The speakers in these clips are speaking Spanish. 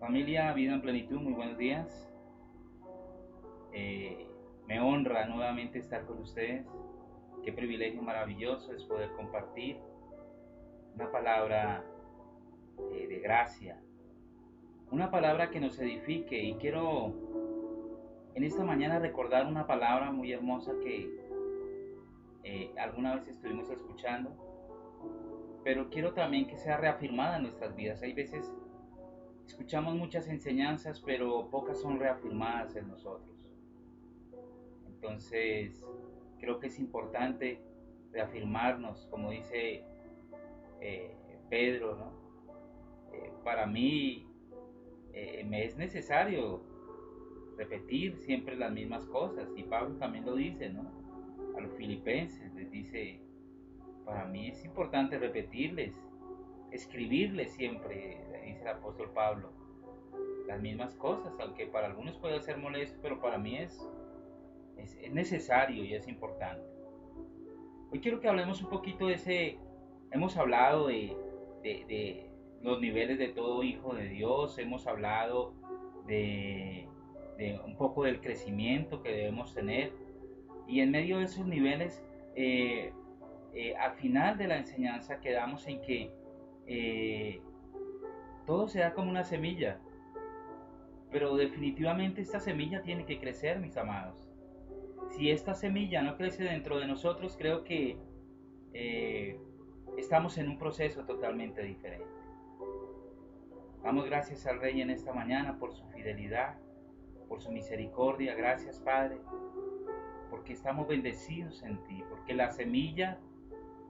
Familia Vida en Plenitud, muy buenos días. Eh, Me honra nuevamente estar con ustedes. Qué privilegio maravilloso es poder compartir una palabra de gracia, una palabra que nos edifique. Y quiero en esta mañana recordar una palabra muy hermosa que alguna vez estuvimos escuchando, pero quiero también que sea reafirmada en nuestras vidas. Hay veces escuchamos muchas enseñanzas, pero pocas son reafirmadas en nosotros. Entonces, creo que es importante reafirmarnos, como dice eh, Pedro, ¿no? Para mí me es necesario repetir siempre las mismas cosas, y Pablo también lo dice, ¿no? A los filipenses les dice, para mí es importante repetirles, escribirles siempre, dice el apóstol Pablo, las mismas cosas, aunque para algunos puede ser molesto, pero para mí es necesario y es importante. Hoy quiero que hablemos un poquito hemos hablado de los niveles de todo hijo de Dios, hemos hablado de, de un poco del crecimiento que debemos tener, y en medio de esos niveles, al final de la enseñanza quedamos en que eh, todo se da como una semilla, pero definitivamente esta semilla tiene que crecer, mis amados. Si esta semilla no crece dentro de nosotros, creo que eh, estamos en un proceso totalmente diferente. Damos gracias al Rey en esta mañana por su fidelidad, por su misericordia. Gracias, Padre, porque estamos bendecidos en ti, porque la semilla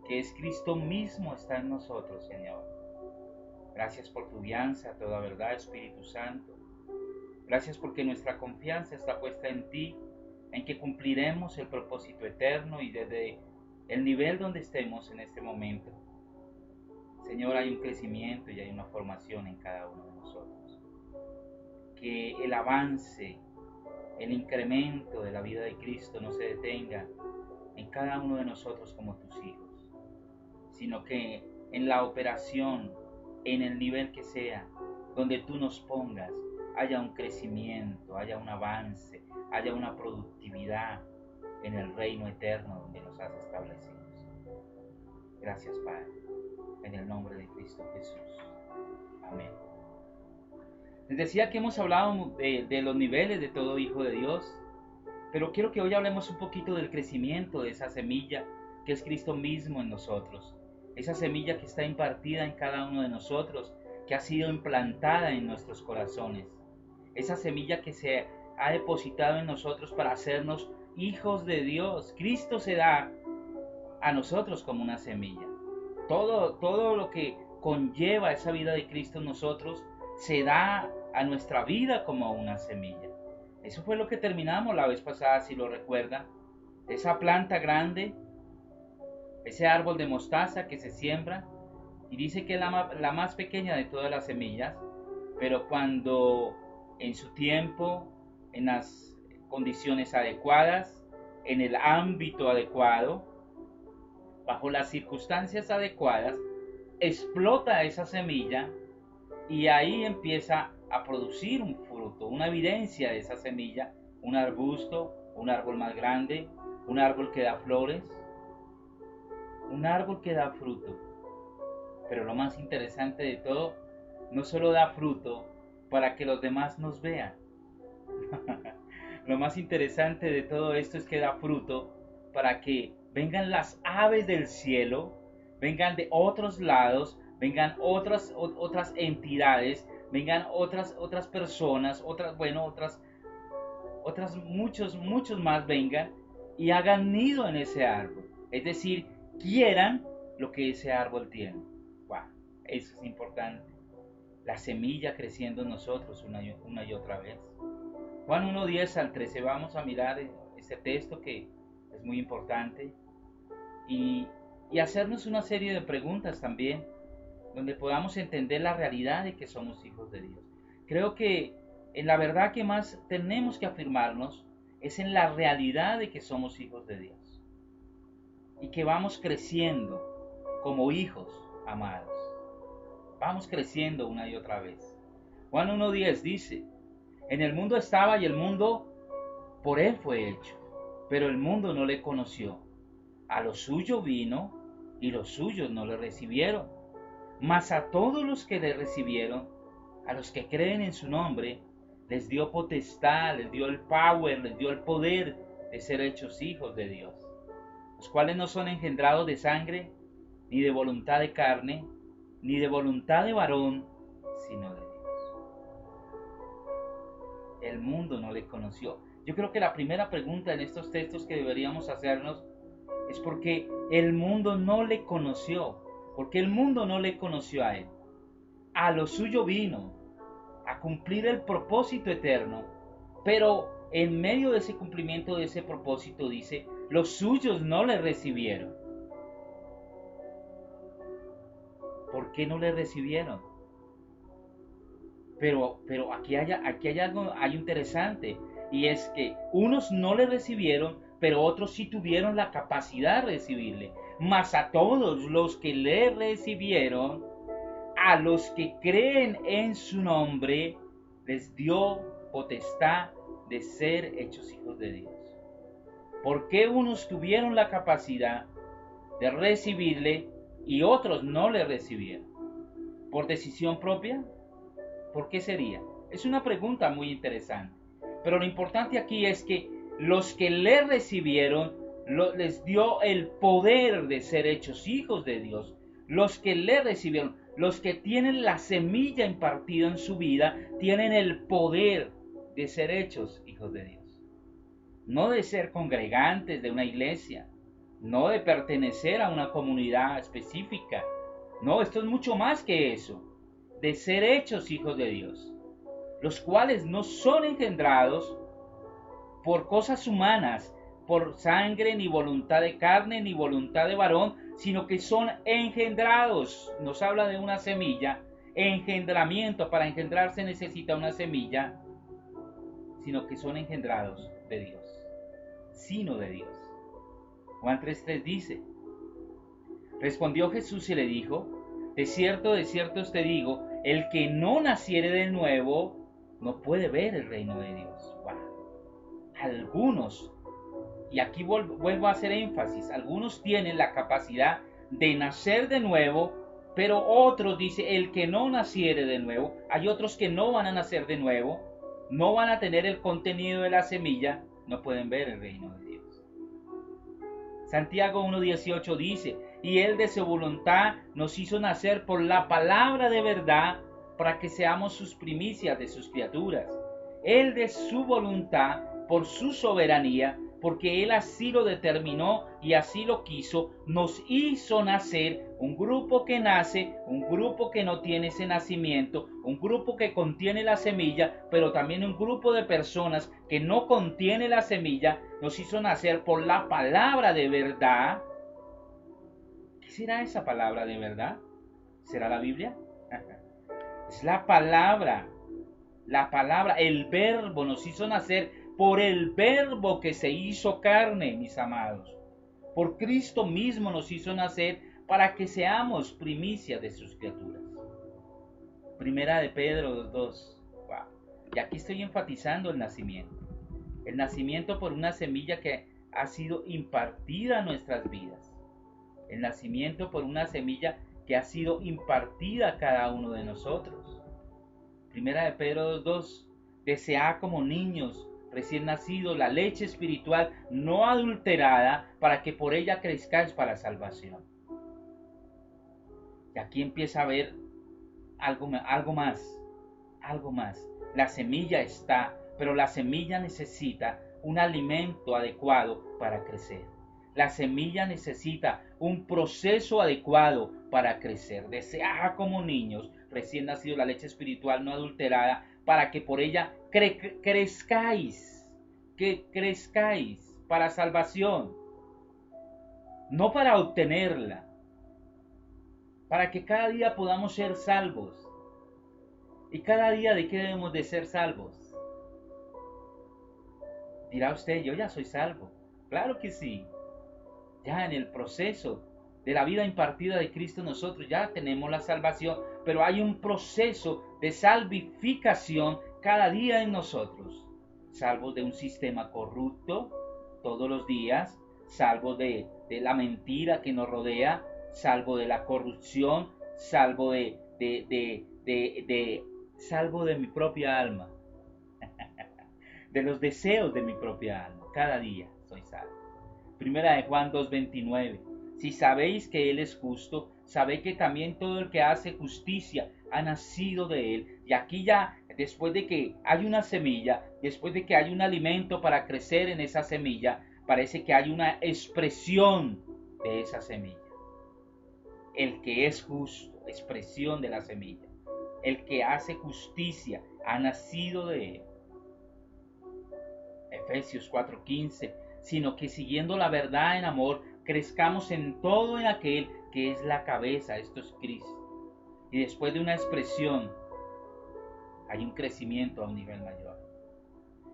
que es Cristo mismo está en nosotros, Señor. Gracias por tu guianza, toda verdad, Espíritu Santo. Gracias porque nuestra confianza está puesta en ti, en que cumpliremos el propósito eterno, y desde el nivel donde estemos en este momento, Señor, hay un crecimiento y hay una formación en cada uno de nosotros. Que el avance, el incremento de la vida de Cristo no se detenga en cada uno de nosotros como tus hijos, sino que en la operación, en el nivel que sea, donde tú nos pongas, haya un crecimiento, haya un avance, haya una productividad en el reino eterno donde nos has establecido. Gracias, Padre, en el nombre de Cristo Jesús. Amén. Les decía que hemos hablado de los niveles de todo hijo de Dios, pero quiero que hoy hablemos un poquito del crecimiento de esa semilla que es Cristo mismo en nosotros. Esa semilla que está impartida en cada uno de nosotros, que ha sido implantada en nuestros corazones. Esa semilla que se ha depositado en nosotros para hacernos hijos de Dios. Cristo se da a nosotros como una semilla. Todo lo que conlleva esa vida de Cristo en nosotros se da a nuestra vida como una semilla. Eso fue lo que terminamos la vez pasada, si lo recuerdan. Esa planta grande, ese árbol de mostaza que se siembra, y dice que es la más pequeña de todas las semillas, pero cuando en su tiempo, en las condiciones adecuadas, en el ámbito adecuado, bajo las circunstancias adecuadas, explota esa semilla y ahí empieza a producir un fruto, una evidencia de esa semilla, un arbusto, un árbol más grande, un árbol que da flores, un árbol que da fruto. Pero lo más interesante de todo, no solo da fruto para que los demás nos vean. Lo más interesante de todo esto es que da fruto para que vengan las aves del cielo, vengan de otros lados, vengan otras entidades, vengan otras personas, muchos más vengan y hagan nido en ese árbol. Es decir, quieran lo que ese árbol tiene. Wow, eso es importante. La semilla creciendo en nosotros una y otra vez. Juan 1:10 al 13, vamos a mirar este texto que es muy importante y hacernos una serie de preguntas también, donde podamos entender la realidad de que somos hijos de Dios. Creo que en la verdad que más tenemos que afirmarnos es en la realidad de que somos hijos de Dios y que vamos creciendo como hijos amados. Vamos creciendo una y otra vez. Juan 1:10 dice, en el mundo estaba y el mundo por él fue hecho, pero el mundo no le conoció. A lo suyo vino y los suyos no le recibieron. Mas a todos los que le recibieron, a los que creen en su nombre, les dio potestad, les dio el power, les dio el poder de ser hechos hijos de Dios, los cuales no son engendrados de sangre, ni de voluntad de carne, ni de voluntad de varón, sino de Dios. El mundo no le conoció. Yo creo que la primera pregunta en estos textos que deberíamos hacernos es por qué el mundo no le conoció, porque el mundo no le conoció a él. A lo suyo vino, a cumplir el propósito eterno, pero en medio de ese cumplimiento de ese propósito dice, los suyos no le recibieron. ¿Por qué no le recibieron? Pero aquí hay algo interesante, y es que unos no le recibieron, pero otros sí tuvieron la capacidad de recibirle. Mas a todos los que le recibieron, a los que creen en su nombre, les dio potestad de ser hechos hijos de Dios. ¿Por qué unos tuvieron la capacidad de recibirle y otros no le recibieron? ¿Por decisión propia? ¿Por qué sería? Es una pregunta muy interesante. Pero lo importante aquí es que los que le recibieron les dio el poder de ser hechos hijos de Dios. Los que le recibieron, los que tienen la semilla impartida en su vida, tienen el poder de ser hechos hijos de Dios. No de ser congregantes de una iglesia, no de pertenecer a una comunidad específica. No, esto es mucho más que eso. De ser hechos hijos de Dios, los cuales no son engendrados por cosas humanas, por sangre, ni voluntad de carne, ni voluntad de varón, sino que son engendrados. Nos habla de una semilla, engendramiento. Para engendrarse necesita una semilla, sino que son engendrados de Dios, sino de Dios. Juan 3:3 dice, respondió Jesús y le dijo, de cierto os te digo, el que no naciere de nuevo no puede ver el reino de Dios. Wow. Algunos, y aquí vuelvo a hacer énfasis, algunos tienen la capacidad de nacer de nuevo, pero otros, dice, el que no naciere de nuevo, hay otros que no van a nacer de nuevo, no van a tener el contenido de la semilla, no pueden ver el reino de Dios. Santiago 1:18 dice, y él de su voluntad nos hizo nacer por la palabra de verdad, para que seamos sus primicias de sus criaturas. Él de su voluntad, por su soberanía, porque él así lo determinó y así lo quiso, nos hizo nacer un grupo que nace, un grupo que no tiene ese nacimiento, un grupo que contiene la semilla, pero también un grupo de personas que no contiene la semilla, nos hizo nacer por la palabra de verdad. ¿Qué será esa palabra de verdad? ¿Será la Biblia? Es la palabra, el verbo nos hizo nacer por el verbo que se hizo carne, mis amados. Por Cristo mismo nos hizo nacer para que seamos primicias de sus criaturas. Primera de Pedro 2. Wow. Y aquí estoy enfatizando el nacimiento. El nacimiento por una semilla que ha sido impartida a nuestras vidas. El nacimiento por una semilla que ha sido impartida a cada uno de nosotros. Primera de Pedro 2. Desead como niños recién nacidos la leche espiritual no adulterada, para que por ella crezcáis para salvación. Y aquí empieza a haber algo más. La semilla está, pero la semilla necesita un alimento adecuado para crecer. La semilla necesita un proceso adecuado para crecer. Desead como niños recién nacidos la leche espiritual no adulterada, para que por ella crezcáis para salvación, no para obtenerla, para que cada día podamos ser salvos. ¿Y cada día de qué debemos de ser salvos? Dirá usted, yo ya soy salvo. Claro que sí. Ya en el proceso de la vida impartida de Cristo en nosotros, ya tenemos la salvación, pero hay un proceso de salvificación cada día en nosotros, salvos de un sistema corrupto todos los días, salvos de la mentira que nos rodea, salvo de la corrupción, salvo salvo de mi propia alma, de los deseos de mi propia alma. Cada día soy salvo. Primera de Juan 2:29. Si sabéis que Él es justo, sabéis que también todo el que hace justicia ha nacido de Él. Y aquí ya, después de que hay una semilla, después de que hay un alimento para crecer en esa semilla, parece que hay una expresión de esa semilla. El que es justo, expresión de la semilla. El que hace justicia ha nacido de Él. Efesios 4:15. Sino que siguiendo la verdad en amor, crezcamos en todo en aquel que es la cabeza, esto es Cristo. Y después de una expresión, hay un crecimiento a un nivel mayor.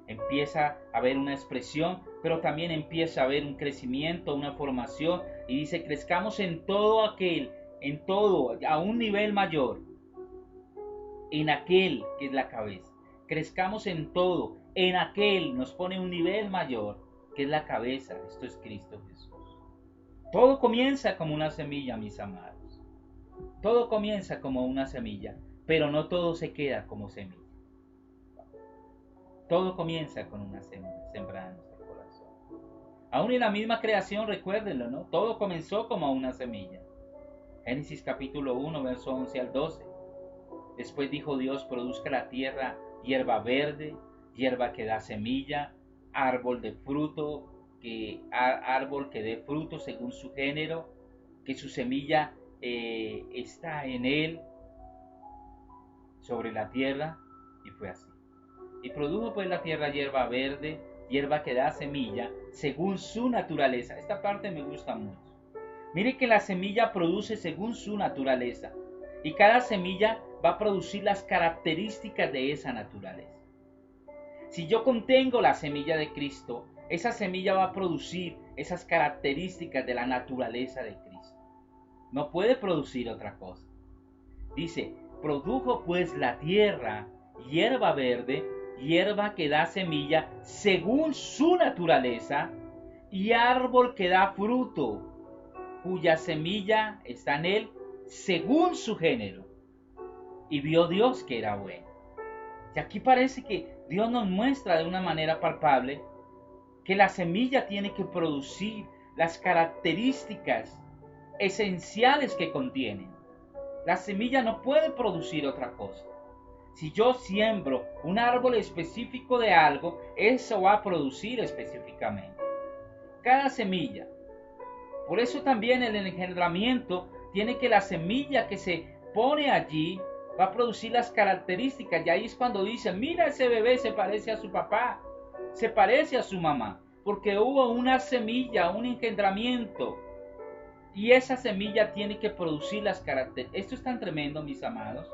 Empieza a haber una expresión, pero también empieza a haber un crecimiento, una formación, y dice, crezcamos en todo aquel, en todo, a un nivel mayor, en aquel que es la cabeza. Crezcamos en todo, en aquel, nos pone un nivel mayor, que es la cabeza, esto es Cristo Jesús. Todo comienza como una semilla, mis amados. Todo comienza como una semilla, pero no todo se queda como semilla. Todo comienza con una semilla sembrada en nuestro corazón. Aún en la misma creación, recuérdenlo, ¿no? Todo comenzó como una semilla. Génesis capítulo 1, verso 11 al 12. Después dijo Dios, produzca la tierra hierba verde, hierba que da semilla, árbol de fruto, árbol que dé fruto según su género, que su semilla está en él, sobre la tierra, y fue así. Y produjo pues la tierra hierba verde, hierba que da semilla, según su naturaleza. Esta parte me gusta mucho. Mire que la semilla produce según su naturaleza, y cada semilla va a producir las características de esa naturaleza. Si yo contengo la semilla de Cristo, esa semilla va a producir esas características de la naturaleza de Cristo. No puede producir otra cosa. Dice, produjo pues la tierra hierba verde, hierba que da semilla según su naturaleza, y árbol que da fruto, cuya semilla está en él según su género. Y vio Dios que era bueno. Y aquí parece que Dios nos muestra de una manera palpable que la semilla tiene que producir las características esenciales que contienen. La semilla no puede producir otra cosa. Si yo siembro un árbol específico de algo, eso va a producir específicamente. Cada semilla. Por eso también el engendramiento tiene que la semilla que se pone allí va a producir las características, y ahí es cuando dice, mira, ese bebé se parece a su papá, se parece a su mamá, porque hubo una semilla, un engendramiento, y esa semilla tiene que producir las características. Esto es tan tremendo, mis amados,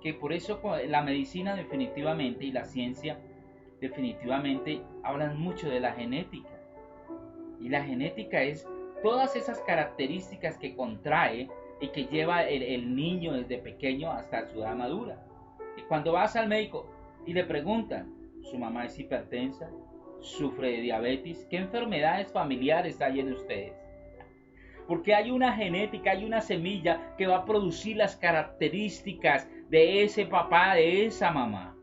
que por eso la medicina definitivamente y la ciencia definitivamente hablan mucho de la genética, y la genética es todas esas características que contrae y que lleva el niño desde pequeño hasta su edad madura. Y cuando vas al médico y le preguntan, ¿su mamá es hipertensa? ¿Sufre de diabetes? ¿Qué enfermedades familiares hay en ustedes? Porque hay una genética, hay una semilla que va a producir las características de ese papá, de esa mamá.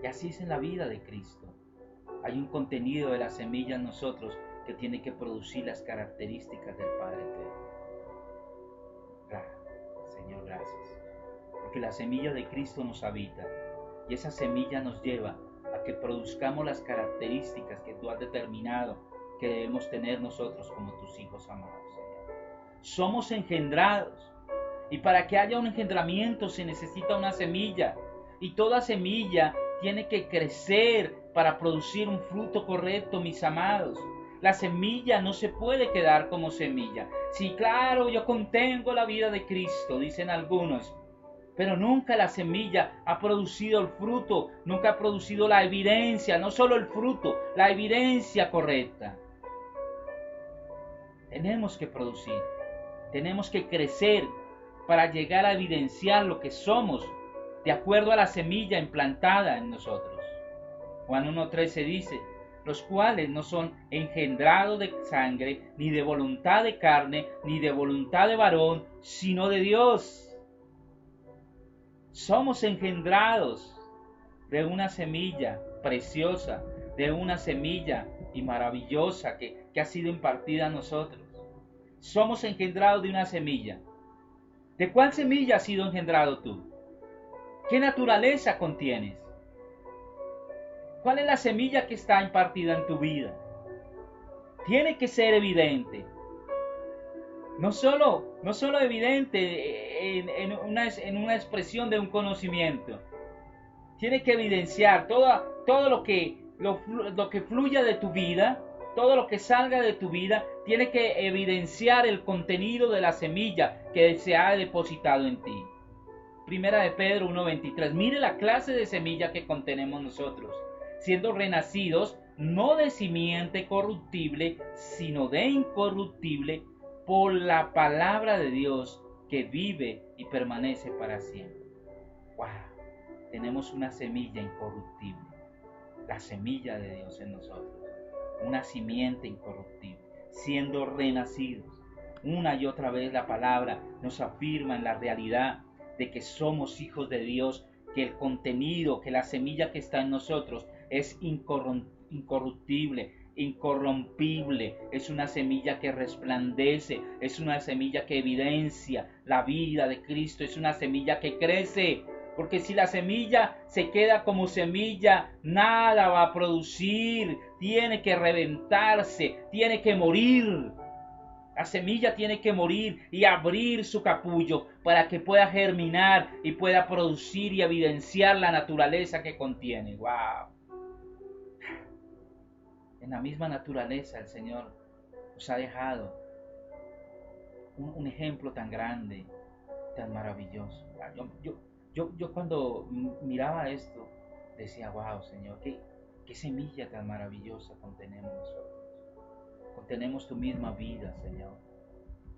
Y así es en la vida de Cristo. Hay un contenido de la semilla en nosotros que tiene que producir las características del Padre Eterno. Señor, gracias, porque la semilla de Cristo nos habita, y esa semilla nos lleva a que produzcamos las características que tú has determinado que debemos tener nosotros como tus hijos amados, Señor. Somos engendrados, y para que haya un engendramiento se necesita una semilla, y toda semilla tiene que crecer para producir un fruto correcto, mis amados. La semilla no se puede quedar como semilla. Sí, claro, yo contengo la vida de Cristo, dicen algunos, pero nunca la semilla ha producido el fruto, nunca ha producido la evidencia, no solo el fruto, la evidencia correcta. Tenemos que producir Tenemos que crecer para llegar a evidenciar lo que somos, de acuerdo a la semilla implantada en nosotros. Juan 1:13 dice, los cuales no son engendrados de sangre, ni de voluntad de carne, ni de voluntad de varón, sino de Dios. Somos engendrados de una semilla preciosa, de una semilla y maravillosa que ha sido impartida a nosotros. Somos engendrados de una semilla. ¿De cuál semilla has sido engendrado tú? ¿Qué naturaleza contienes? ¿Cuál es la semilla que está impartida en tu vida? Tiene que ser evidente. No solo evidente en una expresión de un conocimiento. Tiene que evidenciar todo lo que fluya de tu vida, todo lo que salga de tu vida, tiene que evidenciar el contenido de la semilla que se ha depositado en ti. Primera de Pedro 1:23. Mire la clase de semilla que contenemos nosotros, siendo renacidos no de simiente corruptible, sino de incorruptible, por la palabra de Dios que vive y permanece para siempre. ¡Wow! Tenemos una semilla incorruptible, la semilla de Dios en nosotros, una simiente incorruptible, siendo renacidos. Una y otra vez la palabra nos afirma en la realidad de que somos hijos de Dios, que el contenido, que la semilla que está en nosotros es incorruptible, incorrompible, es una semilla que resplandece, es una semilla que evidencia la vida de Cristo, es una semilla que crece, porque si la semilla se queda como semilla, nada va a producir, tiene que reventarse, tiene que morir. La semilla tiene que morir y abrir su capullo para que pueda germinar y pueda producir y evidenciar la naturaleza que contiene. ¡Wow! En la misma naturaleza el Señor nos ha dejado un ejemplo tan grande, tan maravilloso. Yo cuando miraba esto decía, wow, Señor, qué semilla tan maravillosa contenemos nosotros. Contenemos tu misma vida, Señor,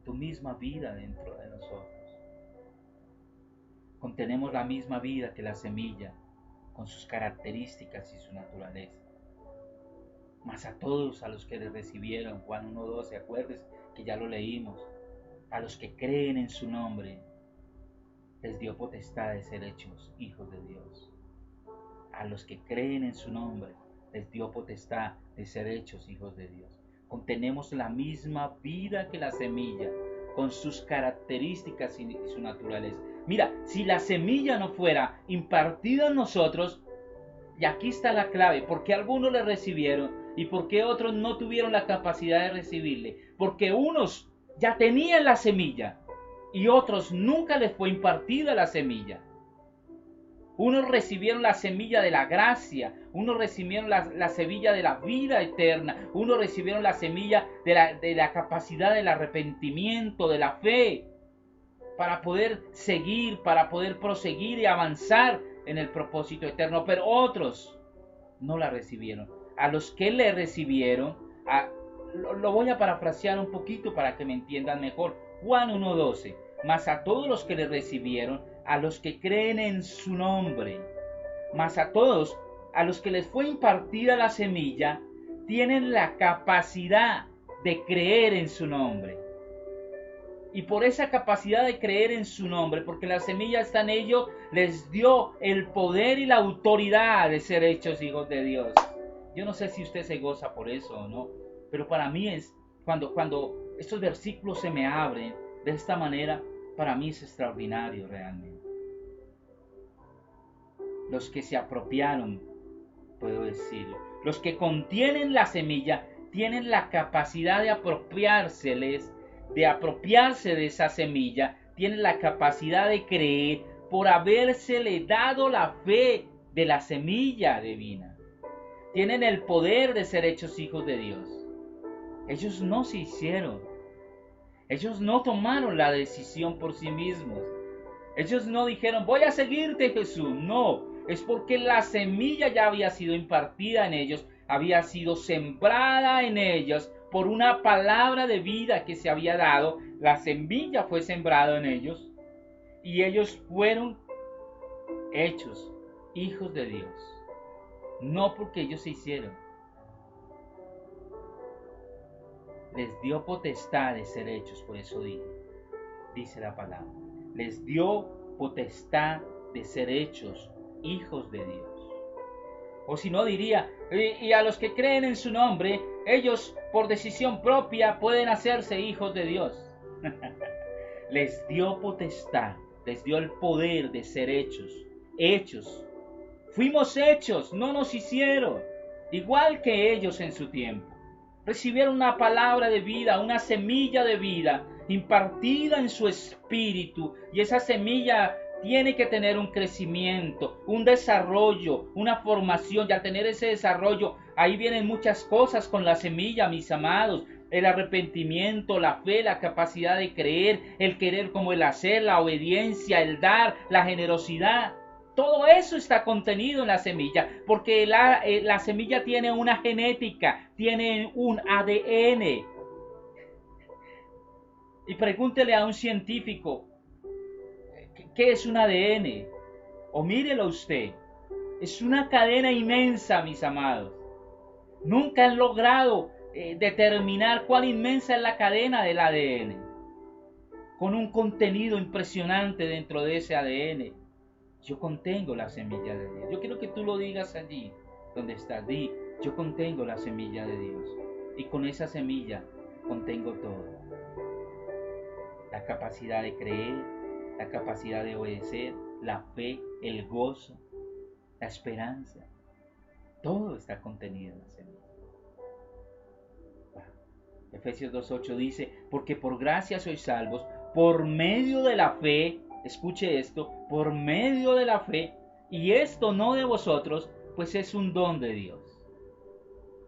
tu misma vida dentro de nosotros. Contenemos la misma vida que la semilla, con sus características y su naturaleza. Mas a todos a los que le recibieron, Juan 1:12, acuérdense que ya lo leímos, a los que creen en su nombre, les dio potestad de ser hechos hijos de Dios. A los que creen en su nombre, les dio potestad de ser hechos hijos de Dios. Contenemos la misma vida que la semilla, con sus características y su naturaleza. Mira, si la semilla no fuera impartida en nosotros, y aquí está la clave, ¿por qué algunos le recibieron y por qué otros no tuvieron la capacidad de recibirle? Porque unos ya tenían la semilla y otros nunca les fue impartida la semilla. Unos recibieron la semilla de la gracia, unos recibieron la semilla de la vida eterna, unos recibieron la semilla de la capacidad del arrepentimiento, de la fe, para poder seguir, para poder proseguir y avanzar en el propósito eterno, pero otros no la recibieron. A los que le recibieron, lo voy a parafrasear un poquito para que me entiendan mejor. Juan 1:12, mas a todos los que le recibieron, a los que creen en su nombre, mas a todos a los que les fue impartida la semilla, tienen la capacidad de creer en su nombre. Y por esa capacidad de creer en su nombre, porque la semilla está en ellos, les dio el poder y la autoridad de ser hechos hijos de Dios. Yo no sé si usted se goza por eso o no, pero para mí es cuando estos versículos se me abren de esta manera, para mí es extraordinario realmente. Los que se apropiaron, puedo decirlo, los que contienen la semilla, tienen la capacidad de apropiarse de esa semilla, tienen la capacidad de creer por habérsele dado la fe de la semilla divina. Tienen el poder de ser hechos hijos de Dios. Ellos no se hicieron. Ellos no tomaron la decisión por sí mismos. Ellos no dijeron, voy a seguirte, Jesús. No, es porque la semilla ya había sido impartida en ellos, había sido sembrada en ellos por una palabra de vida que se había dado, la semilla fue sembrada en ellos y ellos fueron hechos hijos de Dios, no porque ellos se hicieron. Les dio potestad de ser hechos, por eso dice la palabra. Les dio potestad de ser hechos hijos de Dios. O si no diría, y a los que creen en su nombre, ellos por decisión propia pueden hacerse hijos de Dios. Les dio potestad, les dio el poder de ser hechos. Fuimos hechos, no nos hicieron, igual que ellos en su tiempo. Recibieron una palabra de vida, una semilla de vida impartida en su espíritu, y esa semilla tiene que tener un crecimiento, un desarrollo, una formación, y al tener ese desarrollo, ahí vienen muchas cosas con la semilla, mis amados: el arrepentimiento, la fe, la capacidad de creer, el querer como el hacer, la obediencia, el dar, la generosidad. Todo eso está contenido en la semilla, porque la semilla tiene una genética, tiene un ADN. Y pregúntele a un científico, ¿qué es un ADN? O mírelo usted, es una cadena inmensa, mis amados. Nunca han logrado determinar cuál inmensa es la cadena del ADN, con un contenido impresionante dentro de ese ADN. Yo contengo la semilla de Dios. Yo quiero que tú lo digas allí donde estás. Di, yo contengo la semilla de Dios. Y con esa semilla contengo todo. La capacidad de creer, la capacidad de obedecer, la fe, el gozo, la esperanza. Todo está contenido en la semilla. Efesios 2:8 dice, porque por gracia sois salvos, por medio de la fe. Escuche esto, por medio de la fe, y esto no de vosotros, pues es un don de Dios.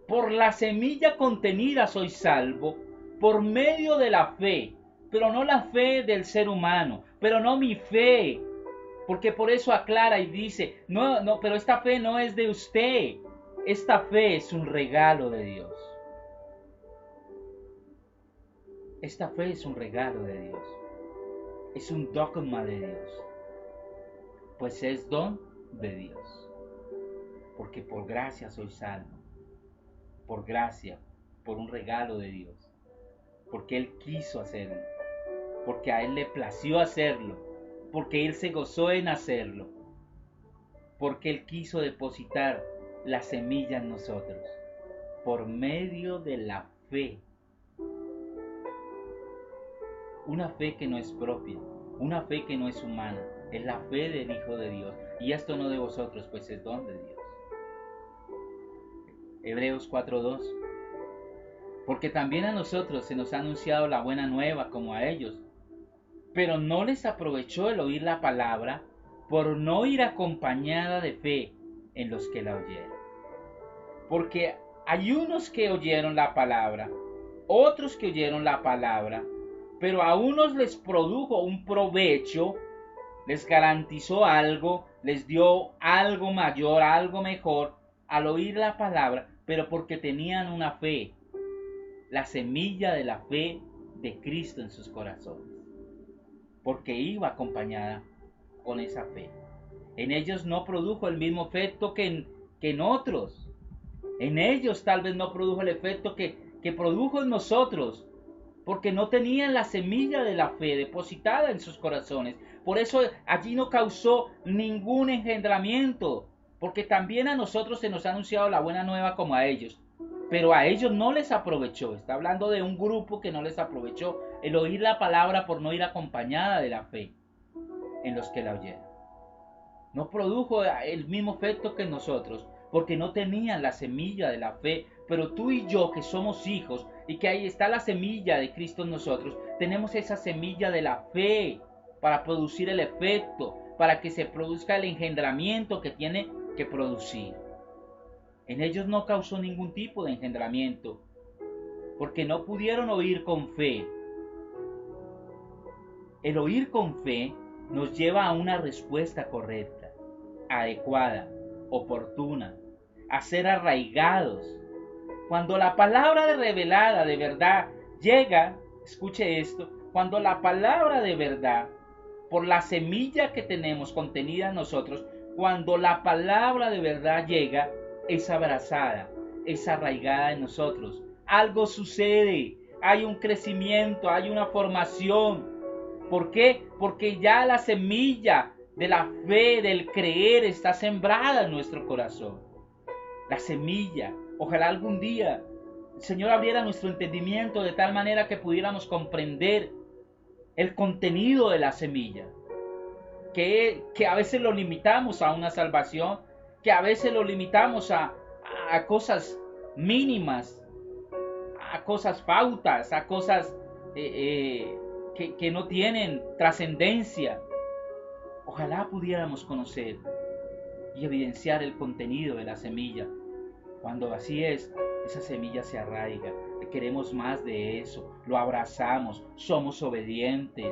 Por la semilla contenida soy salvo, por medio de la fe, pero no la fe del ser humano, pero no mi fe, porque por eso aclara y dice, no, pero esta fe no es de usted, esta fe es un regalo de Dios. Esta fe es un regalo de Dios. Es un dogma de Dios, pues es don de Dios, porque por gracia soy salvo, por gracia, por un regalo de Dios, porque Él quiso hacerlo, porque a Él le plació hacerlo, porque Él se gozó en hacerlo, porque Él quiso depositar la semilla en nosotros, por medio de la fe. Una fe que no es propia, una fe que no es humana, es la fe del Hijo de Dios. Y esto no de vosotros, pues es don de Dios. Hebreos 4:2. Porque también a nosotros se nos ha anunciado la buena nueva como a ellos, pero no les aprovechó el oír la palabra por no ir acompañada de fe en los que la oyeron. Porque hay unos que oyeron la palabra, otros que oyeron la palabra, pero a unos les produjo un provecho, les garantizó algo, les dio algo mayor, algo mejor al oír la palabra, pero porque tenían una fe, la semilla de la fe de Cristo en sus corazones, porque iba acompañada con esa fe. En ellos no produjo el mismo efecto que en otros. En ellos tal vez no produjo el efecto que produjo en nosotros, porque no tenían la semilla de la fe depositada en sus corazones. Por eso allí no causó ningún engendramiento, porque también a nosotros se nos ha anunciado la buena nueva como a ellos, pero a ellos no les aprovechó. Está hablando de un grupo que no les aprovechó el oír la palabra por no ir acompañada de la fe en los que la oyeron. No produjo el mismo efecto que nosotros, porque no tenían la semilla de la fe. Pero tú y yo, que somos hijos y que ahí está la semilla de Cristo en nosotros, tenemos esa semilla de la fe para producir el efecto, para que se produzca el engendramiento que tiene que producir. En ellos no causó ningún tipo de engendramiento, porque no pudieron oír con fe. El oír con fe nos lleva a una respuesta correcta, adecuada, oportuna, a ser arraigados. Cuando la palabra de revelada de verdad llega, escuche esto, cuando la palabra de verdad, por la semilla que tenemos contenida en nosotros, cuando la palabra de verdad llega, es abrazada, es arraigada en nosotros. Algo sucede, hay un crecimiento, hay una formación. ¿Por qué? Porque ya la semilla de la fe, del creer, está sembrada en nuestro corazón. La semilla. Ojalá algún día el Señor abriera nuestro entendimiento de tal manera que pudiéramos comprender el contenido de la semilla. Que a veces lo limitamos a una salvación, que a veces lo limitamos a cosas mínimas, a cosas pautas, a cosas que no tienen trascendencia. Ojalá pudiéramos conocer y evidenciar el contenido de la semilla. Cuando así es, esa semilla se arraiga. Queremos más de eso, lo abrazamos, somos obedientes,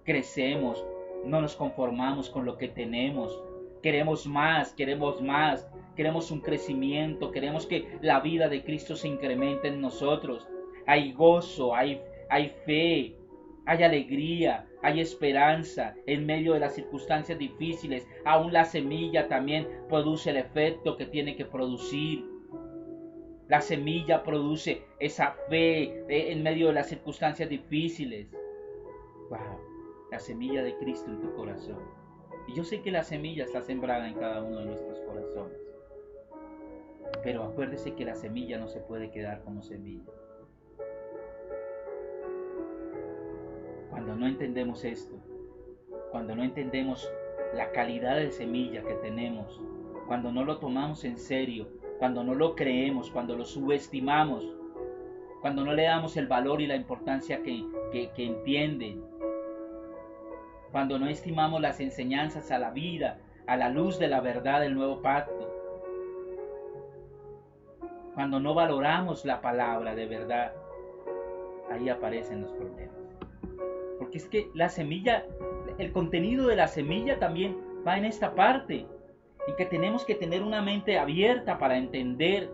crecemos, no nos conformamos con lo que tenemos. Queremos más, queremos un crecimiento, queremos que la vida de Cristo se incremente en nosotros. Hay gozo, hay fe, hay alegría, hay esperanza en medio de las circunstancias difíciles. Aún la semilla también produce el efecto que tiene que producir. La semilla produce esa fe en medio de las circunstancias difíciles. Wow, la semilla de Cristo en tu corazón. Y yo sé que la semilla está sembrada en cada uno de nuestros corazones. Pero acuérdese que la semilla no se puede quedar como semilla. Cuando no entendemos esto, cuando no entendemos la calidad de semilla que tenemos, cuando no lo tomamos en serio, cuando no lo creemos, cuando lo subestimamos, cuando no le damos el valor y la importancia que entienden, cuando no estimamos las enseñanzas a la vida, a la luz de la verdad del nuevo pacto, cuando no valoramos la palabra de verdad, ahí aparecen los problemas. Porque es que la semilla, el contenido de la semilla también va en esta parte, en que tenemos que tener una mente abierta para entender,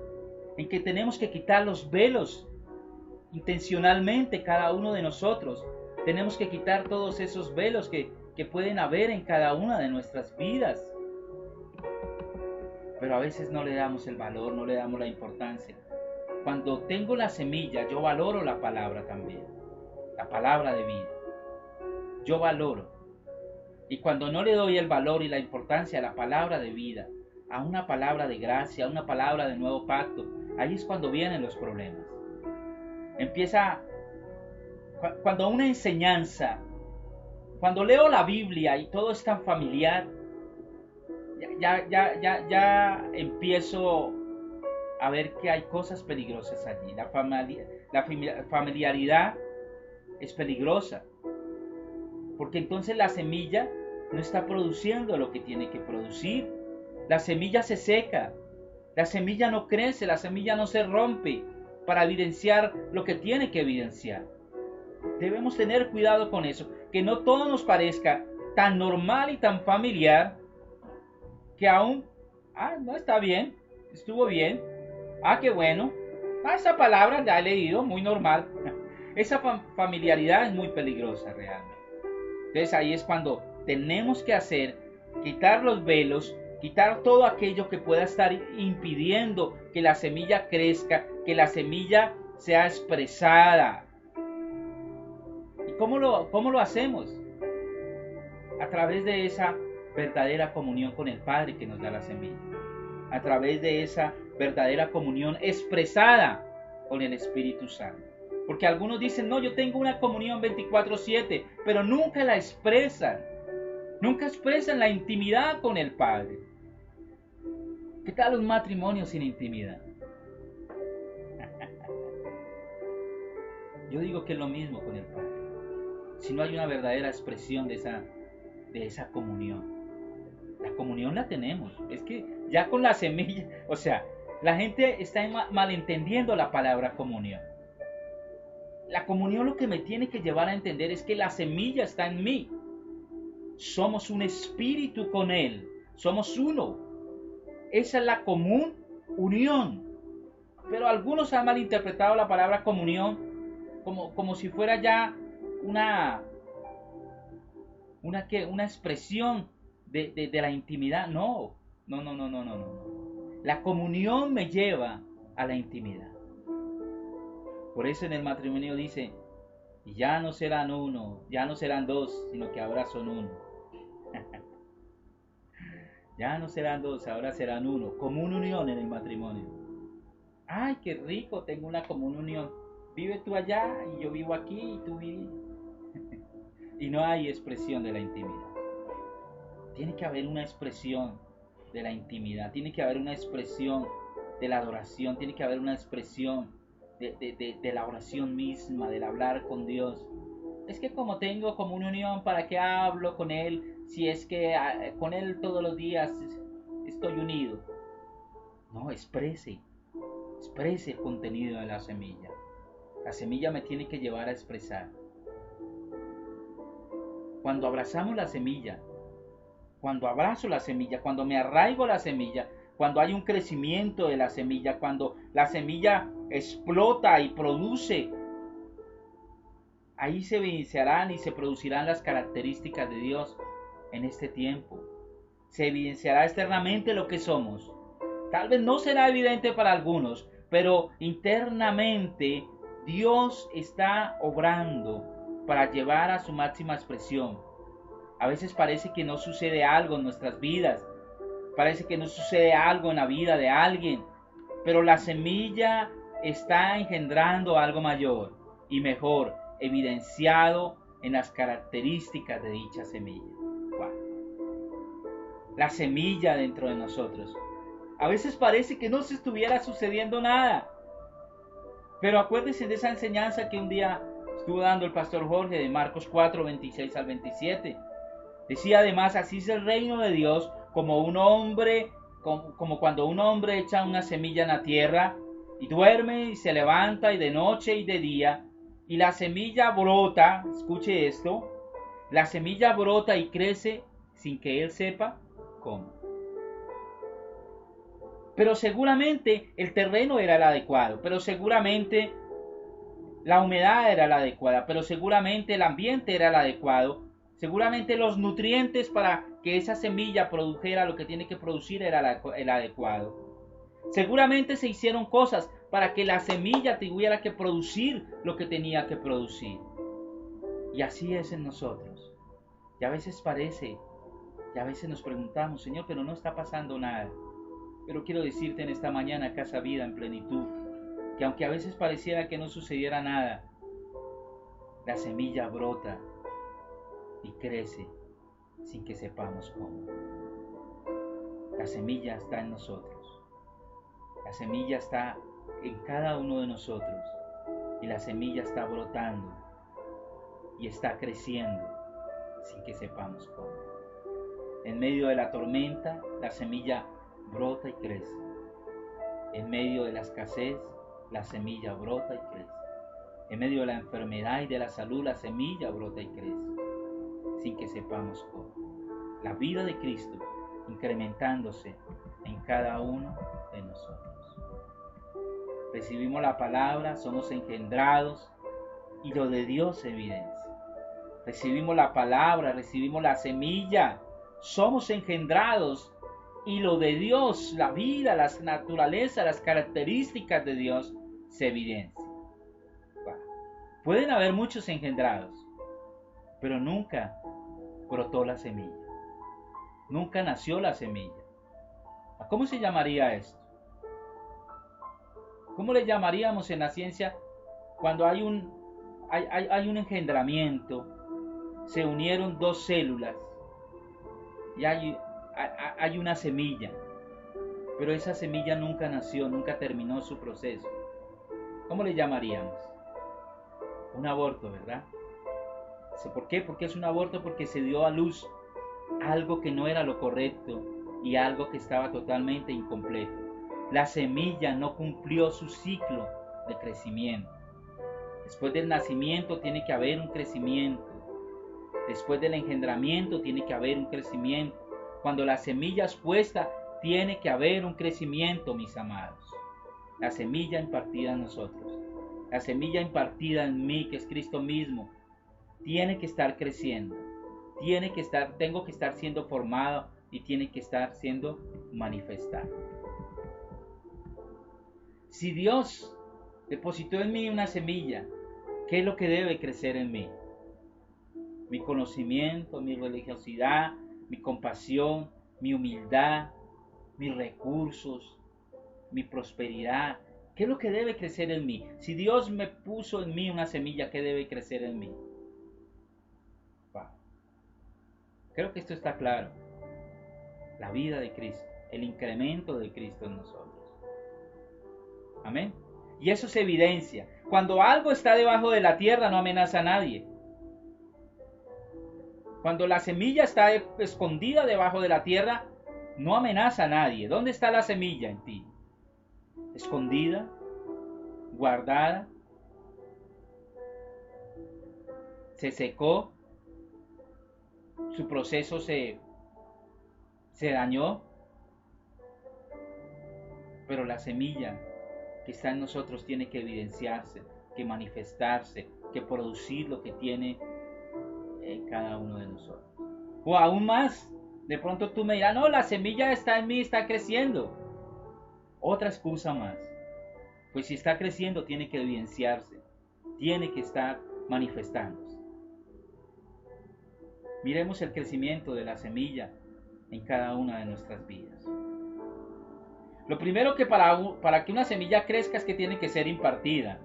en que tenemos que quitar los velos intencionalmente cada uno de nosotros. Tenemos que quitar todos esos velos que pueden haber en cada una de nuestras vidas. Pero a veces no le damos el valor, no le damos la importancia. Cuando tengo la semilla, yo valoro la palabra también, la palabra de vida. Yo valoro. Y cuando no le doy el valor y la importancia a la palabra de vida, a una palabra de gracia, a una palabra de nuevo pacto, ahí es cuando vienen los problemas. Cuando una enseñanza, cuando leo la Biblia y todo es tan familiar, ya empiezo a ver que hay cosas peligrosas allí. La familiaridad es peligrosa, porque entonces la semilla no está produciendo lo que tiene que producir. La semilla se seca, la semilla no crece, la semilla no se rompe para evidenciar lo que tiene que evidenciar. Debemos tener cuidado con eso, que no todo nos parezca tan normal y tan familiar que aún, no está bien, estuvo bien, qué bueno, esa palabra la he leído, muy normal. Esa familiaridad es muy peligrosa realmente. Entonces ahí es cuando tenemos que quitar los velos, quitar todo aquello que pueda estar impidiendo que la semilla crezca, que la semilla sea expresada. ¿Y cómo lo hacemos? A través de esa verdadera comunión con el Padre que nos da la semilla. A través de esa verdadera comunión expresada con el Espíritu Santo. Porque algunos dicen, no, yo tengo una comunión 24/7, pero nunca la expresan. Nunca expresan la intimidad con el Padre. ¿Qué tal un matrimonio sin intimidad? Yo digo que es lo mismo con el Padre. Si no hay una verdadera expresión de esa comunión. La comunión la tenemos. Es que ya con la semilla, o sea, la gente está malentendiendo la palabra comunión. La comunión lo que me tiene que llevar a entender es que la semilla está en mí. Somos un espíritu con Él. Somos uno. Esa es la común unión. Pero algunos han malinterpretado la palabra comunión como si fuera ya una expresión de la intimidad. No, no, no, no, no, no, no. La comunión me lleva a la intimidad. Por eso en el matrimonio dice, y ya no serán uno, ya no serán dos, sino que ahora son uno. Ya no serán dos, ahora serán uno. Como una unión en el matrimonio. Ay, qué rico, tengo una común unión. Vive tú allá y yo vivo aquí y tú vives. Y no hay expresión de la intimidad. Tiene que haber una expresión de la intimidad. Tiene que haber una expresión de la adoración. Tiene que haber una expresión de la oración misma, del hablar con Dios. Es que como tengo como una unión, ¿para qué hablo con Él? Si es que con Él todos los días estoy unido. No, exprese el contenido de la semilla. La semilla me tiene que llevar a expresar. Cuando abrazamos la semilla, cuando abrazo la semilla, cuando me arraigo la semilla, cuando hay un crecimiento de la semilla, cuando la semilla explota y produce, ahí se evidenciarán y se producirán las características de Dios en este tiempo. Se evidenciará externamente lo que somos. Tal vez no será evidente para algunos, pero internamente Dios está obrando para llevar a su máxima expresión. A veces parece que no sucede algo en nuestras vidas, parece que no sucede algo en la vida de alguien, pero la semilla está engendrando algo mayor y mejor, evidenciado en las características de dicha semilla. Wow. La semilla dentro de nosotros. A veces parece que no se estuviera sucediendo nada, pero acuérdense de esa enseñanza que un día estuvo dando el pastor Jorge de Marcos 4, 26 al 27. Decía además, así es el reino de Dios, como cuando un hombre echa una semilla en la tierra y duerme y se levanta y de noche y de día, y la semilla brota, escuche esto, la semilla brota y crece sin que él sepa cómo. Pero seguramente el terreno era el adecuado, pero seguramente la humedad era la adecuada, pero seguramente el ambiente era el adecuado, seguramente los nutrientes para que esa semilla produjera lo que tiene que producir era el adecuado. Seguramente se hicieron cosas para que la semilla tuviera que producir lo que tenía que producir. Y así es en nosotros. Y a veces parece, y a veces nos preguntamos, Señor, pero no está pasando nada. Pero quiero decirte en esta mañana, Casa Vida en Plenitud, que aunque a veces pareciera que no sucediera nada, la semilla brota y crece sin que sepamos cómo. La semilla está en nosotros. La semilla está en cada uno de nosotros. Y la semilla está brotando y está creciendo sin que sepamos cómo. En medio de la tormenta, la semilla brota y crece. En medio de la escasez, la semilla brota y crece. En medio de la enfermedad y de la salud, la semilla brota y crece, sin que sepamos cómo. La vida de Cristo incrementándose en cada uno de nosotros. Recibimos la palabra, somos engendrados y lo de Dios se evidencia. Recibimos la palabra, recibimos la semilla, somos engendrados y lo de Dios, la vida, la naturaleza, las características de Dios se evidencian. Pueden haber muchos engendrados, pero nunca brotó la semilla. Nunca nació la semilla. ¿Cómo se llamaría esto? ¿Cómo le llamaríamos en la ciencia cuando hay un engendramiento? Se unieron dos células y hay una semilla, pero esa semilla nunca nació, nunca terminó su proceso. ¿Cómo le llamaríamos? Un aborto, ¿verdad? ¿Por qué? Porque es un aborto, porque se dio a luz algo que no era lo correcto y algo que estaba totalmente incompleto. La semilla no cumplió su ciclo de crecimiento. Después del nacimiento tiene que haber un crecimiento. Después del engendramiento tiene que haber un crecimiento. Cuando la semilla es puesta, tiene que haber un crecimiento, mis amados. La semilla impartida en nosotros, la semilla impartida en mí, que es Cristo mismo, tiene que estar creciendo, tengo que estar siendo formado y tiene que estar siendo manifestado. Si Dios depositó en mí una semilla, ¿qué es lo que debe crecer en mí? Mi conocimiento, mi religiosidad, mi compasión, mi humildad, mis recursos, mi prosperidad. ¿Qué es lo que debe crecer en mí? Si Dios me puso en mí una semilla, ¿qué debe crecer en mí? Wow. Creo que esto está claro. La vida de Cristo, el incremento de Cristo en nosotros. Amén. Y eso se evidencia. Cuando algo está debajo de la tierra, no amenaza a nadie. Cuando la semilla está escondida debajo de la tierra, no amenaza a nadie. ¿Dónde está la semilla en ti? Escondida, guardada, se secó, su proceso se dañó, pero la semilla que está en nosotros tiene que evidenciarse, que manifestarse, que producir lo que tiene en cada uno de nosotros. O aún más, de pronto tú me dirás, no, la semilla está en mí, está creciendo. Otra excusa más. Pues si está creciendo, tiene que evidenciarse, tiene que estar manifestándose. Miremos el crecimiento de la semilla en cada una de nuestras vidas. Lo primero que para que una semilla crezca es que tiene que ser impartida,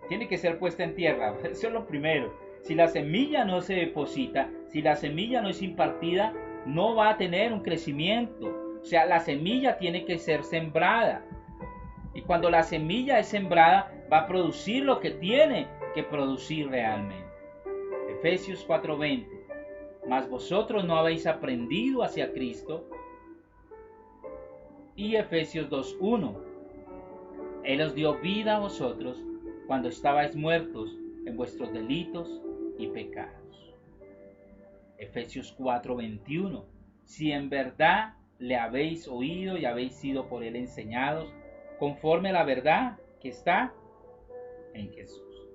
tiene que ser puesta en tierra. Eso es lo primero. Si la semilla no se deposita, si la semilla no es impartida, no va a tener un crecimiento. O sea, la semilla tiene que ser sembrada. Y cuando la semilla es sembrada, va a producir lo que tiene que producir realmente. Efesios 4:20. Mas vosotros no habéis aprendido hacia Cristo. Y Efesios 2:1. Él os dio vida a vosotros cuando estabais muertos en vuestros delitos y pecados. Efesios 4:21. Si en verdad le habéis oído y habéis sido por él enseñados, conforme a la verdad que está en Jesús.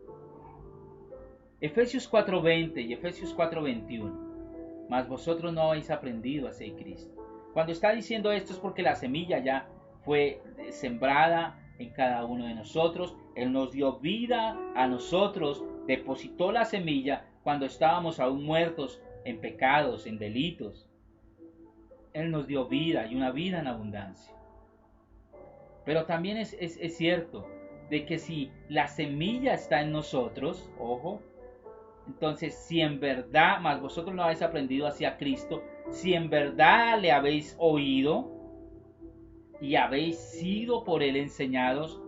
Efesios 4:20 y Efesios 4:21. Mas vosotros no habéis aprendido hacia Cristo. Cuando está diciendo esto es porque la semilla ya fue sembrada en cada uno de nosotros. Él nos dio vida a nosotros, depositó la semilla cuando estábamos aún muertos en pecados, en delitos. Él nos dio vida y una vida en abundancia. Pero también es cierto de que si la semilla está en nosotros, ojo, entonces si en verdad, más vosotros no habéis aprendido hacia Cristo, si en verdad le habéis oído y habéis sido por él enseñados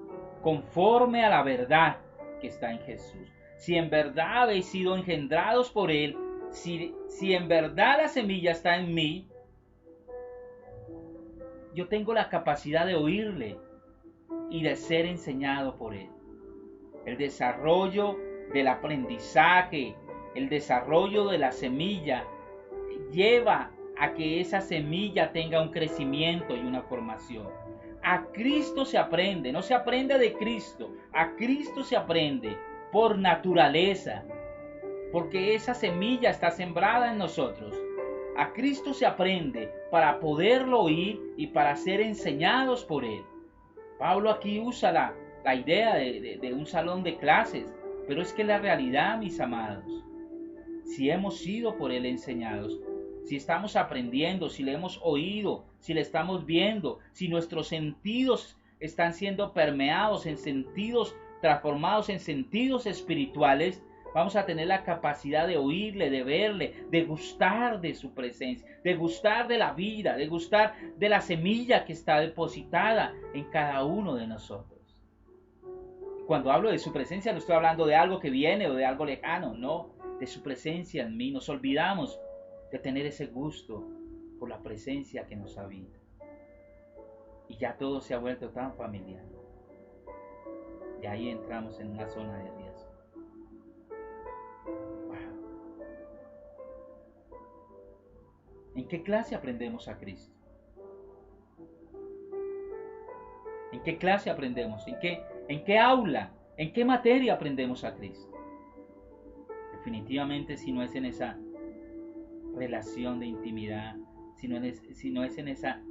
conforme a la verdad que está en Jesús, si en verdad habéis sido engendrados por él, si en verdad la semilla está en mí, yo tengo la capacidad de oírle y de ser enseñado por él. El desarrollo del aprendizaje, el desarrollo de la semilla lleva a que esa semilla tenga un crecimiento y una formación. A Cristo se aprende, no se aprende de Cristo, a Cristo se aprende por naturaleza, porque esa semilla está sembrada en nosotros. A Cristo se aprende para poderlo oír y para ser enseñados por él. Pablo aquí usa la idea de un salón de clases, pero es que la realidad, mis amados, si hemos sido por él enseñados, si estamos aprendiendo, si le hemos oído, si le estamos viendo, si nuestros sentidos están siendo permeados en sentidos, transformados en sentidos espirituales, vamos a tener la capacidad de oírle, de verle, de gustar de su presencia, de gustar de la vida, de gustar de la semilla que está depositada en cada uno de nosotros. Cuando hablo de su presencia no estoy hablando de algo que viene o de algo lejano, no, de su presencia en mí. Nos olvidamos de tener ese gusto por la presencia que nos habita. Y ya todo se ha vuelto tan familiar. Y ahí entramos en una zona de riesgo. ¿En qué clase aprendemos a Cristo? ¿En qué clase aprendemos? ¿En qué aula? ¿En qué materia aprendemos a Cristo? Definitivamente si no es en esa relación de intimidad, si no es en esa...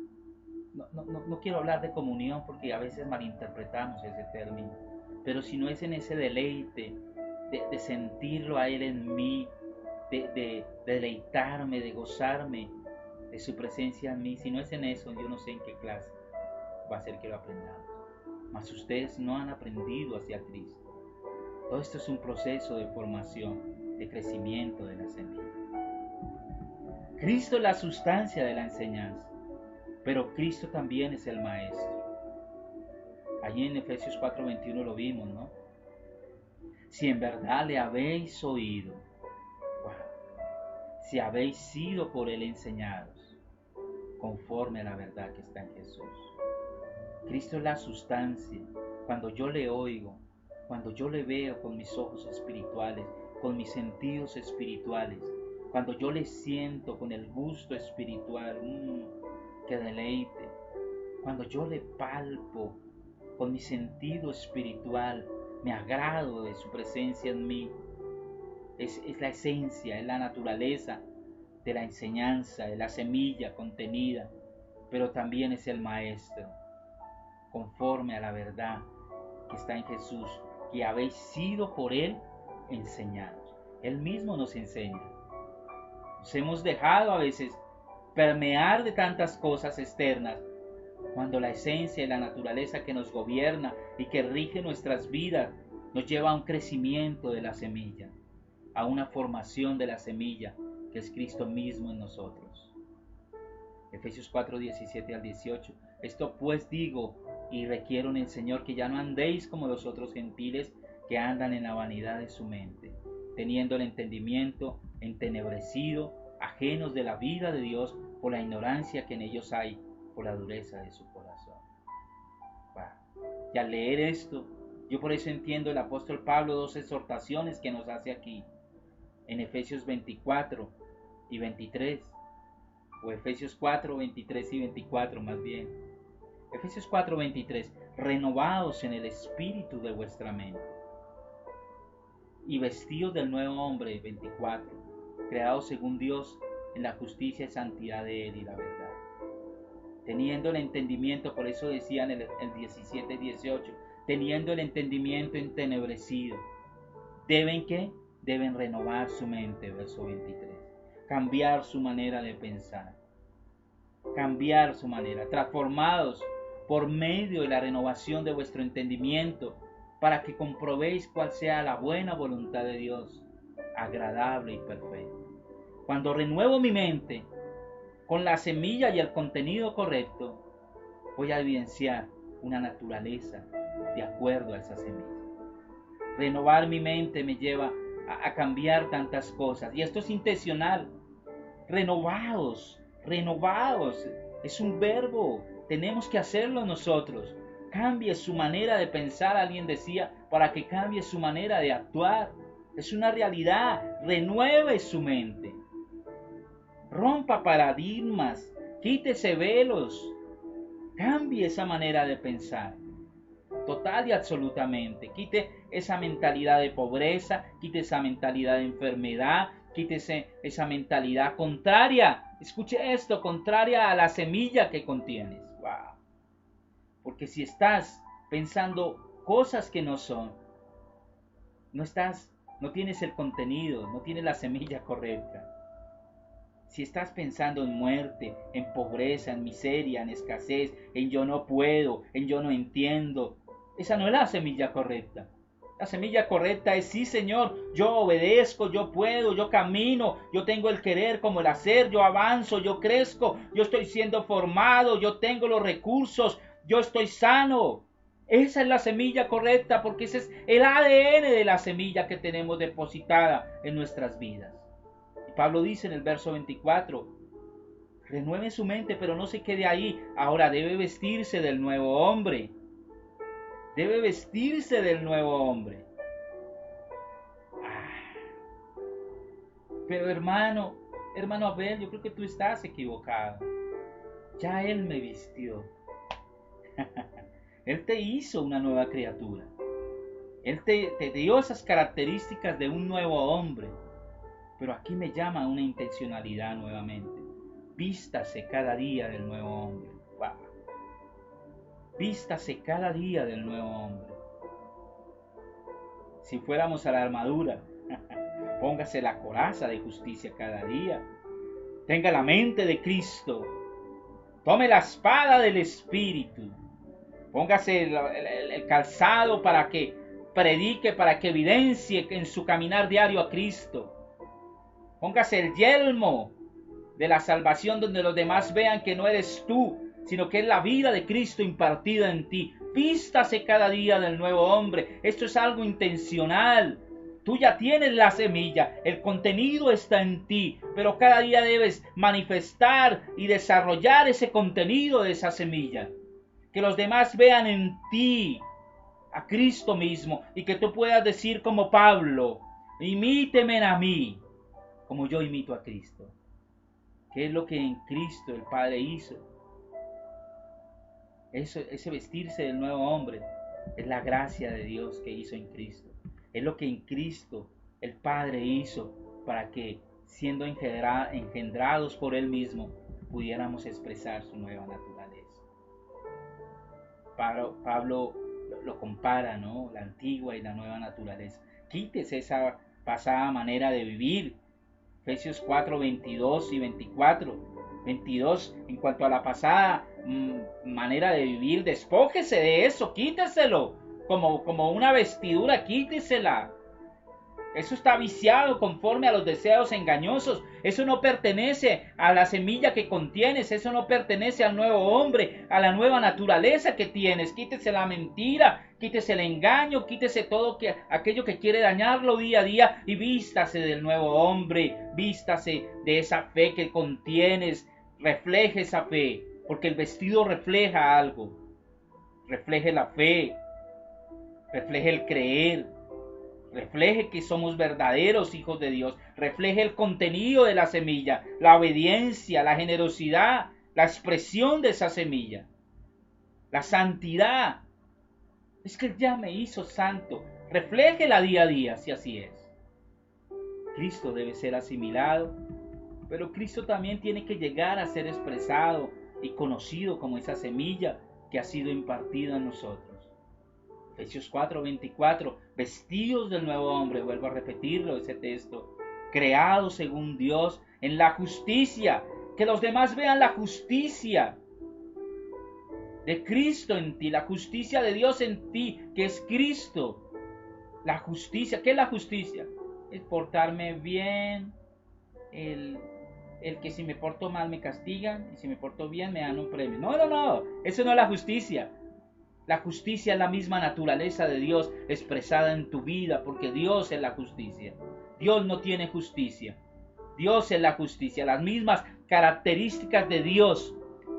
No quiero hablar de comunión porque a veces malinterpretamos ese término, pero si no es en ese deleite de sentirlo a Él en mí, de deleitarme, de gozarme de su presencia en mí, si no es en eso, yo no sé en qué clase va a ser que lo aprendamos. Mas ustedes no han aprendido hacia Cristo. Todo esto es un proceso de formación, de crecimiento de la semilla. Cristo es la sustancia de la enseñanza, pero Cristo también es el Maestro. Allí en Efesios 4:21 lo vimos, ¿no? Si en verdad le habéis oído, si habéis sido por Él enseñados, conforme a la verdad que está en Jesús. Cristo es la sustancia. Cuando yo le oigo, cuando yo le veo con mis ojos espirituales, con mis sentidos espirituales, cuando yo le siento con el gusto espiritual, que deleite, cuando yo le palpo con mi sentido espiritual, me agrado de su presencia en mí, es la esencia, es la naturaleza de la enseñanza, de la semilla contenida, pero también es el Maestro, conforme a la verdad que está en Jesús, que habéis sido por Él enseñados. Él mismo nos enseña. Nos hemos dejado a veces permear de tantas cosas externas, cuando la esencia y la naturaleza que nos gobierna y que rige nuestras vidas nos lleva a un crecimiento de la semilla, a una formación de la semilla que es Cristo mismo en nosotros. Efesios 4:17-18. Esto pues digo y requiero en el Señor, que ya no andéis como los otros gentiles que andan en la vanidad de su mente, teniendo el entendimiento entenebrecido, ajenos de la vida de Dios por la ignorancia que en ellos hay, por la dureza de su corazón. Y al leer esto, yo por eso entiendo el apóstol Pablo dos exhortaciones que nos hace aquí, en Efesios 24 y 23, o Efesios 4, 23 y 24 más bien. Efesios 4, 23, renovaos en el espíritu de vuestra mente, y vestidos del nuevo hombre, 24, creados según Dios en la justicia y santidad de Él y la verdad. Teniendo el entendimiento, por eso decían el 17, 18, teniendo el entendimiento entenebrecido. ¿Deben qué? Deben renovar su mente, verso 23. Cambiar su manera de pensar. Cambiar su manera. Transformados por medio de la renovación de vuestro entendimiento, para que comprobéis cuál sea la buena voluntad de Dios, agradable y perfecta. Cuando renuevo mi mente con la semilla y el contenido correcto, voy a evidenciar una naturaleza de acuerdo a esa semilla. Renovar mi mente me lleva a cambiar tantas cosas, y esto es intencional. Renovaos, es un verbo, tenemos que hacerlo nosotros. Cambie su manera de pensar, alguien decía, para que cambie su manera de actuar. Es una realidad, renueve su mente. Rompa paradigmas, quítese velos, cambie esa manera de pensar, total y absolutamente. Quite esa mentalidad de pobreza, quite esa mentalidad de enfermedad, quítese esa mentalidad contraria, escuche esto, contraria a la semilla que contienes. Wow. Porque si estás pensando cosas que no son, no tienes el contenido, no tienes la semilla correcta. Si estás pensando en muerte, en pobreza, en miseria, en escasez, en yo no puedo, en yo no entiendo, esa no es la semilla correcta. La semilla correcta es: sí, Señor, yo obedezco, yo puedo, yo camino, yo tengo el querer como el hacer, yo avanzo, yo crezco, yo estoy siendo formado, yo tengo los recursos, yo estoy sano. Esa es la semilla correcta, porque ese es el ADN de la semilla que tenemos depositada en nuestras vidas. Pablo dice en el verso 24, renueve su mente, pero no se quede ahí. Ahora debe vestirse del nuevo hombre. Debe vestirse del nuevo hombre. Pero hermano Abel, yo creo que tú estás equivocado. Ya Él me vistió. Él te hizo una nueva criatura. Él te dio esas características de un nuevo hombre. Pero aquí me llama a una intencionalidad nuevamente. Vístase cada día del nuevo hombre. Wow. Vístase cada día del nuevo hombre. Si fuéramos a la armadura, póngase la coraza de justicia cada día. Tenga la mente de Cristo. Tome la espada del Espíritu. Póngase el calzado para que predique, para que evidencie en su caminar diario a Cristo. Póngase el yelmo de la salvación, donde los demás vean que no eres tú, sino que es la vida de Cristo impartida en ti. Vístase cada día del nuevo hombre. Esto es algo intencional. Tú ya tienes la semilla, el contenido está en ti, pero cada día debes manifestar y desarrollar ese contenido de esa semilla. Que los demás vean en ti a Cristo mismo y que tú puedas decir como Pablo: imíteme a mí, como yo imito a Cristo. ¿Qué es lo que en Cristo el Padre hizo? Ese vestirse del nuevo hombre es la gracia de Dios que hizo en Cristo. Es lo que en Cristo el Padre hizo para que, siendo engendrados por Él mismo, pudiéramos expresar su nueva naturaleza. Pablo lo compara, ¿no? La antigua y la nueva naturaleza. Quítese esa pasada manera de vivir. Efesios 4, 22 y 24. 22, en cuanto a la pasada manera de vivir, despójese de eso, quíteselo. Como una vestidura, quítesela. Eso está viciado conforme a los deseos engañosos. Eso no pertenece a la semilla que contienes. Eso no pertenece al nuevo hombre, a la nueva naturaleza que tienes. Quítese la mentira, quítese el engaño, quítese todo aquello que quiere dañarlo día a día y vístase del nuevo hombre. Vístase de esa fe que contienes. Refleje esa fe, porque el vestido refleja algo. Refleje la fe, refleje el creer. Refleje que somos verdaderos hijos de Dios. Refleje el contenido de la semilla, la obediencia, la generosidad, la expresión de esa semilla, la santidad. Es que Él ya me hizo santo. Refléjela día a día, si así es. Cristo debe ser asimilado, pero Cristo también tiene que llegar a ser expresado y conocido como esa semilla que ha sido impartida en nosotros. Efesios 4, 24, vestidos del nuevo hombre, vuelvo a repetirlo, ese texto, creados según Dios en la justicia, que los demás vean la justicia de Cristo en ti, la justicia de Dios en ti, que es Cristo. La justicia, ¿qué es la justicia? Es portarme bien, el que si me porto mal me castigan y si me porto bien me dan un premio. No, eso no es la justicia. La justicia es la misma naturaleza de Dios expresada en tu vida, porque Dios es la justicia. Dios no tiene justicia. Dios es la justicia. Las mismas características de Dios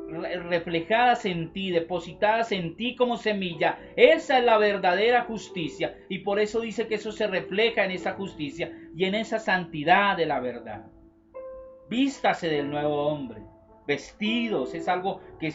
reflejadas en ti, depositadas en ti como semilla. Esa es la verdadera justicia. Y por eso dice que eso se refleja en esa justicia y en esa santidad de la verdad. Vístase del nuevo hombre. Vestidos, es algo que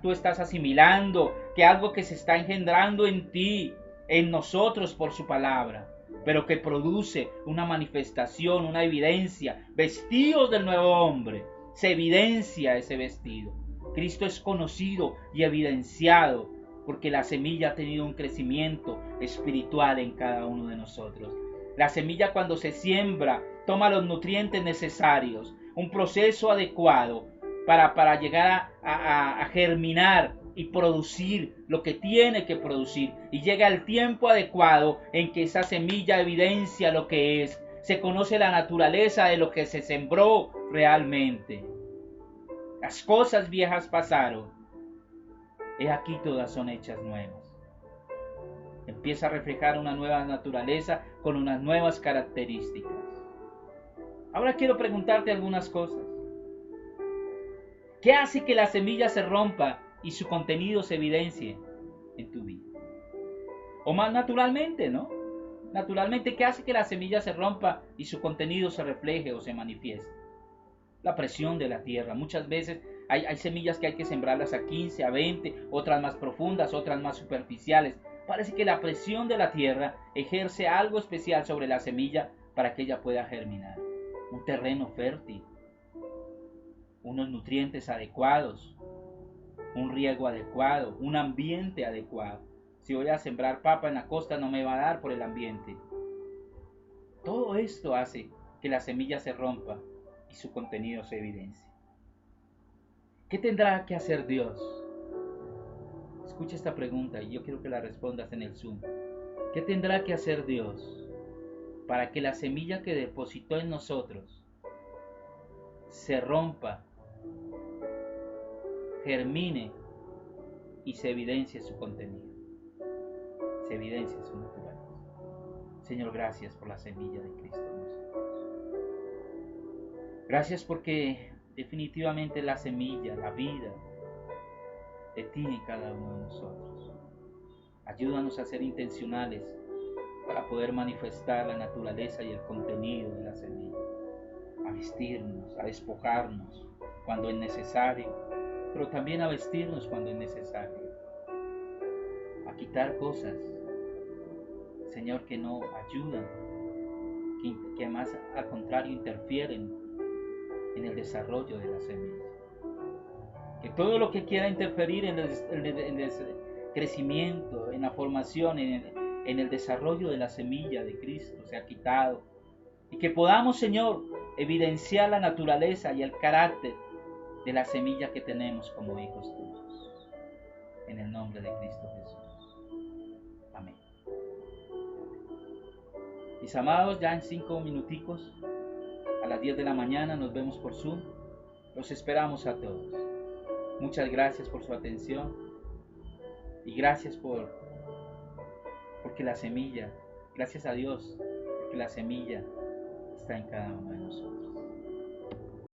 tú estás asimilando, que algo que se está engendrando en ti, en nosotros por su palabra, pero que produce una manifestación, una evidencia. Vestidos del nuevo hombre, se evidencia ese vestido. Cristo es conocido y evidenciado porque la semilla ha tenido un crecimiento espiritual en cada uno de nosotros. La semilla, cuando se siembra, toma los nutrientes necesarios, un proceso adecuado para llegar a germinar y producir lo que tiene que producir. Y llega el tiempo adecuado en que esa semilla evidencia lo que es. Se conoce la naturaleza de lo que se sembró realmente. Las cosas viejas pasaron. He aquí todas son hechas nuevas. Empieza a reflejar una nueva naturaleza con unas nuevas características. Ahora quiero preguntarte algunas cosas. ¿Qué hace que la semilla se rompa y su contenido se evidencie en tu vida? O más naturalmente, ¿no? Naturalmente, ¿qué hace que la semilla se rompa y su contenido se refleje o se manifieste? La presión de la tierra. Muchas veces Hay semillas que hay que sembrarlas a 15, a 20, otras más profundas, otras más superficiales. Parece que la presión de la tierra ejerce algo especial sobre la semilla para que ella pueda germinar. Un terreno fértil, unos nutrientes adecuados, un riego adecuado, un ambiente adecuado. Si voy a sembrar papa en la costa no me va a dar por el ambiente. Todo esto hace que la semilla se rompa y su contenido se evidencie. ¿Qué tendrá que hacer Dios? Escucha esta pregunta y yo quiero que la respondas en el Zoom. ¿Qué tendrá que hacer Dios para que la semilla que depositó en nosotros se rompa, germine y se evidencie su contenido? Se evidencie su naturaleza. Señor, gracias por la semilla de Cristo en nosotros. Gracias porque definitivamente la semilla, la vida, de ti en cada uno de nosotros. Ayúdanos a ser intencionales para poder manifestar la naturaleza y el contenido de la semilla. A vestirnos, a despojarnos cuando es necesario, pero también a vestirnos cuando es necesario. A quitar cosas, Señor, que no ayudan, que más al contrario interfieren en el desarrollo de la semilla. Que todo lo que quiera interferir en el crecimiento, en la formación, en el desarrollo de la semilla de Cristo sea quitado. Y que podamos, Señor, evidenciar la naturaleza y el carácter de la semilla que tenemos como hijos tuyos. En el nombre de Cristo Jesús. Amén. Mis amados, ya en 5 minuticos, a las 10 de la mañana nos vemos por Zoom. Los esperamos a todos. Muchas gracias por su atención y gracias porque la semilla, gracias a Dios, porque la semilla está en cada uno de nosotros.